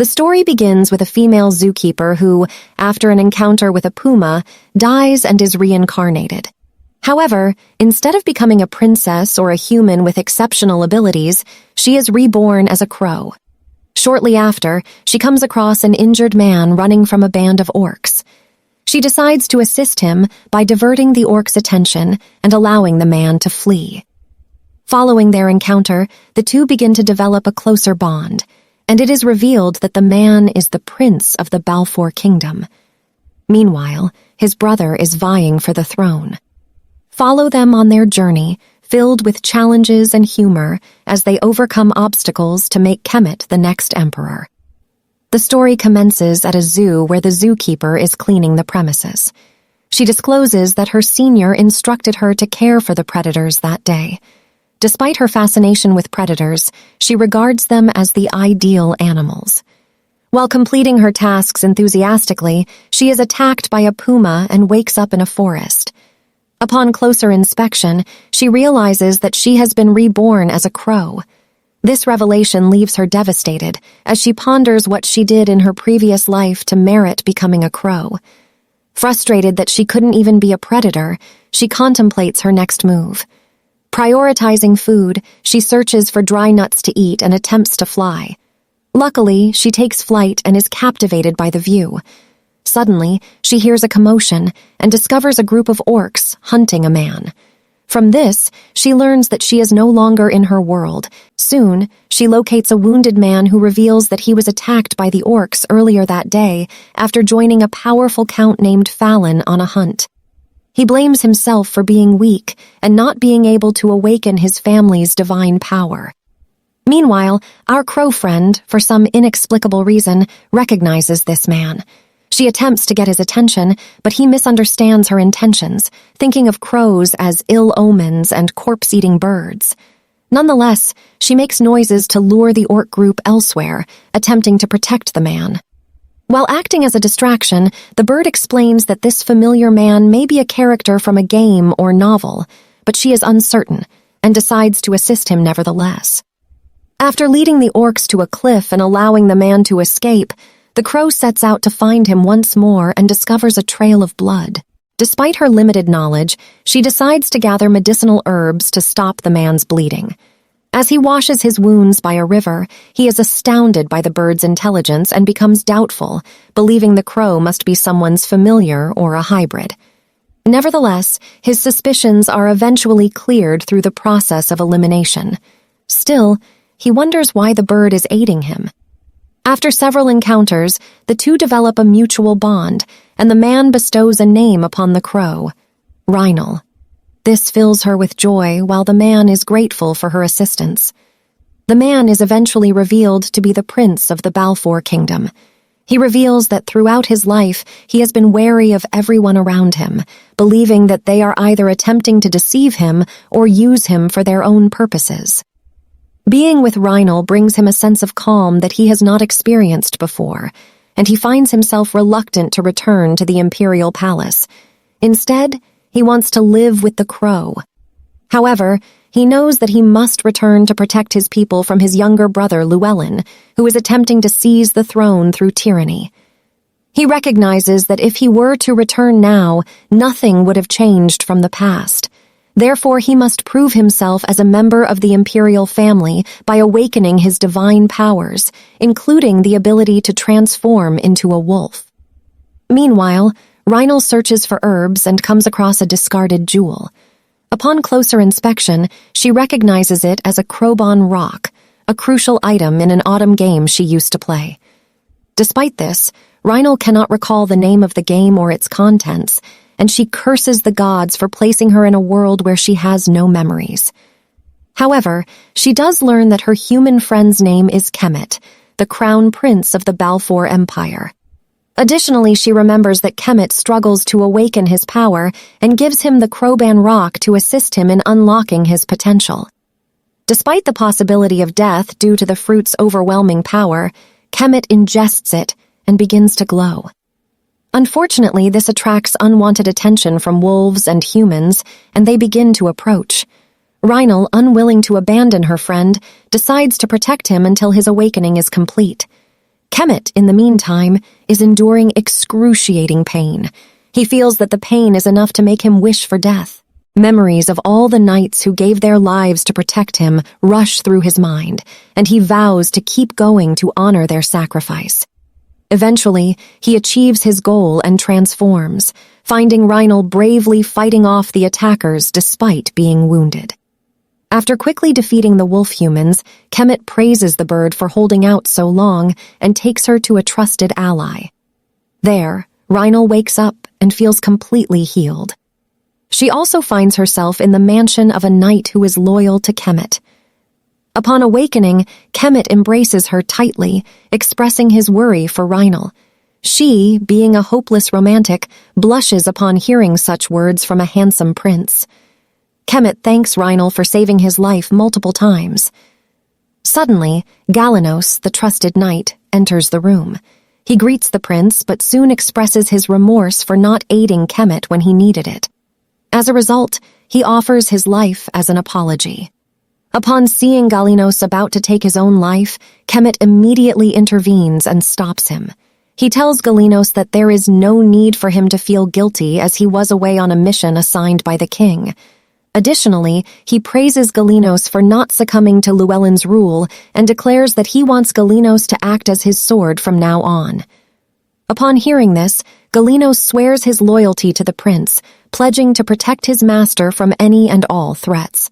The story begins with a female zookeeper who, after an encounter with a puma, dies and is reincarnated. However, instead of becoming a princess or a human with exceptional abilities, she is reborn as a crow. Shortly after, she comes across an injured man running from a band of orcs. She decides to assist him by diverting the orc's attention and allowing the man to flee. Following their encounter, the two begin to develop a closer bond, and it is revealed that the man is the prince of the Balfour Kingdom. Meanwhile, his brother is vying for the throne. Follow them on their journey, filled with challenges and humor as they overcome obstacles to make Kemet the next emperor. The story commences at a zoo where the zookeeper is cleaning the premises. She discloses that her senior instructed her to care for the predators that day. Despite her fascination with predators, she regards them as the ideal animals. While completing her tasks enthusiastically, she is attacked by a puma and wakes up in a forest. Upon closer inspection, she realizes that she has been reborn as a crow. This revelation leaves her devastated as she ponders what she did in her previous life to merit becoming a crow. Frustrated that she couldn't even be a predator, she contemplates her next move. Prioritizing food, she searches for dry nuts to eat and attempts to fly. Luckily, she takes flight and is captivated by the view. Suddenly, she hears a commotion and discovers a group of orcs hunting a man. From this, she learns that she is no longer in her world. Soon, she locates a wounded man who reveals that he was attacked by the orcs earlier that day after joining a powerful count named Fallon on a hunt. He blames himself for being weak and not being able to awaken his family's divine power. Meanwhile, our crow friend, for some inexplicable reason, recognizes this man. She attempts to get his attention, but he misunderstands her intentions, thinking of crows as ill omens and corpse-eating birds. Nonetheless, she makes noises to lure the orc group elsewhere, attempting to protect the man. While acting as a distraction, the bird explains that this familiar man may be a character from a game or novel, but she is uncertain and decides to assist him nevertheless. After leading the orcs to a cliff and allowing the man to escape, the crow sets out to find him once more and discovers a trail of blood. Despite her limited knowledge, she decides to gather medicinal herbs to stop the man's bleeding. As he washes his wounds by a river, he is astounded by the bird's intelligence and becomes doubtful, believing the crow must be someone's familiar or a hybrid. Nevertheless, his suspicions are eventually cleared through the process of elimination. Still, he wonders why the bird is aiding him. After several encounters, the two develop a mutual bond, and the man bestows a name upon the crow, Reinal. This fills her with joy while the man is grateful for her assistance. The man is eventually revealed to be the prince of the Balfour Kingdom. He reveals that throughout his life he has been wary of everyone around him, believing that they are either attempting to deceive him or use him for their own purposes. Being with Reinal brings him a sense of calm that he has not experienced before, and he finds himself reluctant to return to the imperial palace. Instead, he wants to live with the crow. However, he knows that he must return to protect his people from his younger brother Llewellyn, who is attempting to seize the throne through tyranny. He recognizes that if he were to return now, nothing would have changed from the past. Therefore, he must prove himself as a member of the imperial family by awakening his divine powers, including the ability to transform into a wolf. Meanwhile, Reinal searches for herbs and comes across a discarded jewel. Upon closer inspection, she recognizes it as a Crowbon rock, a crucial item in an autumn game she used to play. Despite this, Reinal cannot recall the name of the game or its contents, and she curses the gods for placing her in a world where she has no memories. However, she does learn that her human friend's name is Kemet, the crown prince of the Balfour Empire. Additionally, she remembers that Kemet struggles to awaken his power and gives him the Crowban rock to assist him in unlocking his potential. Despite the possibility of death due to the fruit's overwhelming power, Kemet ingests it and begins to glow. Unfortunately, this attracts unwanted attention from wolves and humans, and they begin to approach. Reinal, unwilling to abandon her friend, decides to protect him until his awakening is complete. Kemet, in the meantime, is enduring excruciating pain. He feels that the pain is enough to make him wish for death. Memories of all the knights who gave their lives to protect him rush through his mind, and he vows to keep going to honor their sacrifice. Eventually, he achieves his goal and transforms, finding Reinal bravely fighting off the attackers despite being wounded. After quickly defeating the wolf humans, Kemet praises the bird for holding out so long and takes her to a trusted ally. There, Reinal wakes up and feels completely healed. She also finds herself in the mansion of a knight who is loyal to Kemet. Upon awakening, Kemet embraces her tightly, expressing his worry for Reinal. She, being a hopeless romantic, blushes upon hearing such words from a handsome prince. Kemet thanks Reinal for saving his life multiple times. Suddenly, Galanos, the trusted knight, enters the room. He greets the prince, but soon expresses his remorse for not aiding Kemet when he needed it. As a result, he offers his life as an apology. Upon seeing Galanos about to take his own life, Kemet immediately intervenes and stops him. He tells Galanos that there is no need for him to feel guilty as he was away on a mission assigned by the king. Additionally, he praises Galanos for not succumbing to Llewellyn's rule and declares that he wants Galanos to act as his sword from now on. Upon hearing this, Galanos swears his loyalty to the prince, pledging to protect his master from any and all threats.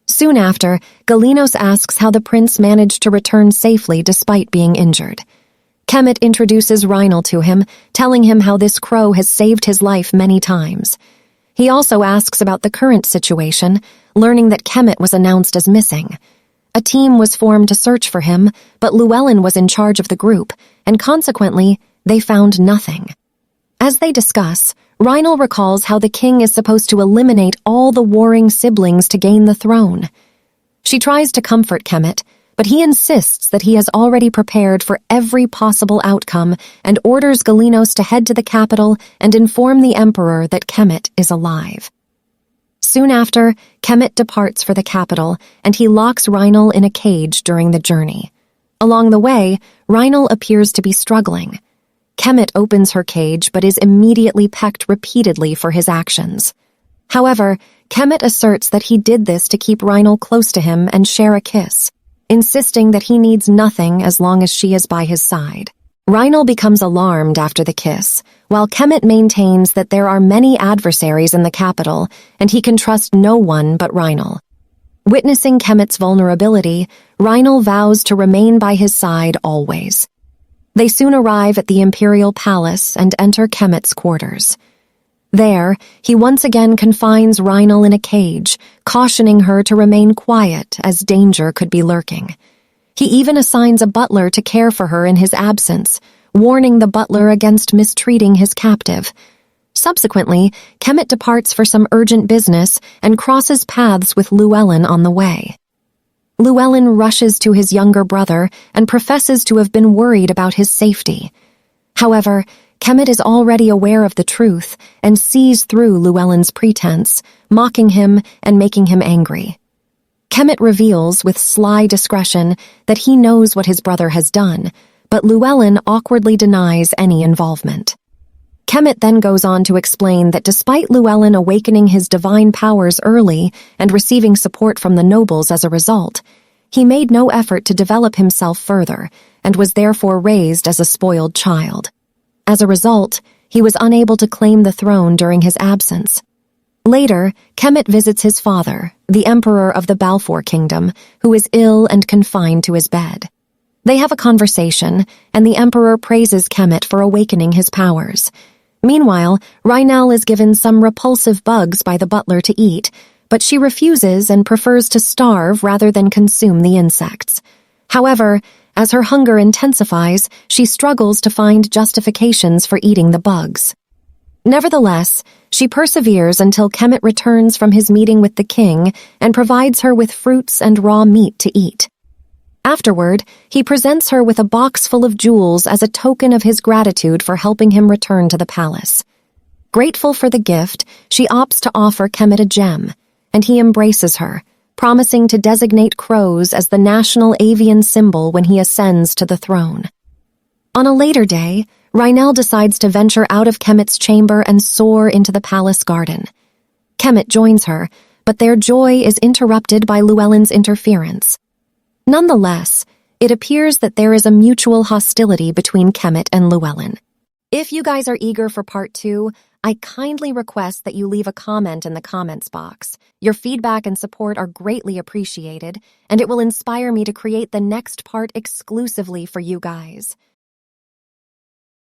Soon after, Galanos asks how the prince managed to return safely despite being injured. Kemet introduces Reinal to him, telling him how this crow has saved his life many times. He also asks about the current situation, learning that Kemet was announced as missing. A team was formed to search for him, but Llewellyn was in charge of the group, and consequently, they found nothing. As they discuss, Reinal recalls how the king is supposed to eliminate all the warring siblings to gain the throne. She tries to comfort Kemet, but he insists that he has already prepared for every possible outcome and orders Galanos to head to the capital and inform the emperor that Kemet is alive. Soon after, Kemet departs for the capital, and he locks Reinal in a cage during the journey. Along the way, Reinal appears to be struggling. Kemet opens her cage but is immediately pecked repeatedly for his actions. However, Kemet asserts that he did this to keep Reinal close to him and share a kiss, insisting that he needs nothing as long as she is by his side. Reinal becomes alarmed after the kiss, while Kemet maintains that there are many adversaries in the capital and he can trust no one but Reinal. Witnessing Kemet's vulnerability, Reinal vows to remain by his side always. They soon arrive at the imperial palace and enter Kemet's quarters. There, he once again confines Reinal in a cage, cautioning her to remain quiet as danger could be lurking. He even assigns a butler to care for her in his absence, warning the butler against mistreating his captive. Subsequently, Kemet departs for some urgent business and crosses paths with Llewellyn on the way. Llewellyn rushes to his younger brother and professes to have been worried about his safety. However, Kemet is already aware of the truth and sees through Llewellyn's pretense, mocking him and making him angry. Kemet reveals with sly discretion that he knows what his brother has done, but Llewellyn awkwardly denies any involvement. Kemet then goes on to explain that despite Llewellyn awakening his divine powers early and receiving support from the nobles as a result, he made no effort to develop himself further and was therefore raised as a spoiled child. As a result, he was unable to claim the throne during his absence. Later, Kemet visits his father, the emperor of the Balfour kingdom, who is ill and confined to his bed. They have a conversation, and the emperor praises Kemet for awakening his powers. Meanwhile, Reinal is given some repulsive bugs by the butler to eat, but she refuses and prefers to starve rather than consume the insects. However, as her hunger intensifies, she struggles to find justifications for eating the bugs. Nevertheless, she perseveres until Kemet returns from his meeting with the king and provides her with fruits and raw meat to eat. Afterward, he presents her with a box full of jewels as a token of his gratitude for helping him return to the palace. Grateful for the gift, she opts to offer Kemet a gem, and he embraces her, promising to designate crows as the national avian symbol when he ascends to the throne. On a later day, Reinel decides to venture out of Kemet's chamber and soar into the palace garden. Kemet joins her, but their joy is interrupted by Llewellyn's interference. Nonetheless, it appears that there is a mutual hostility between Kemet and Llewellyn. If you guys are eager for part 2, I kindly request that you leave a comment in the comments box. Your feedback and support are greatly appreciated, and it will inspire me to create the next part exclusively for you guys.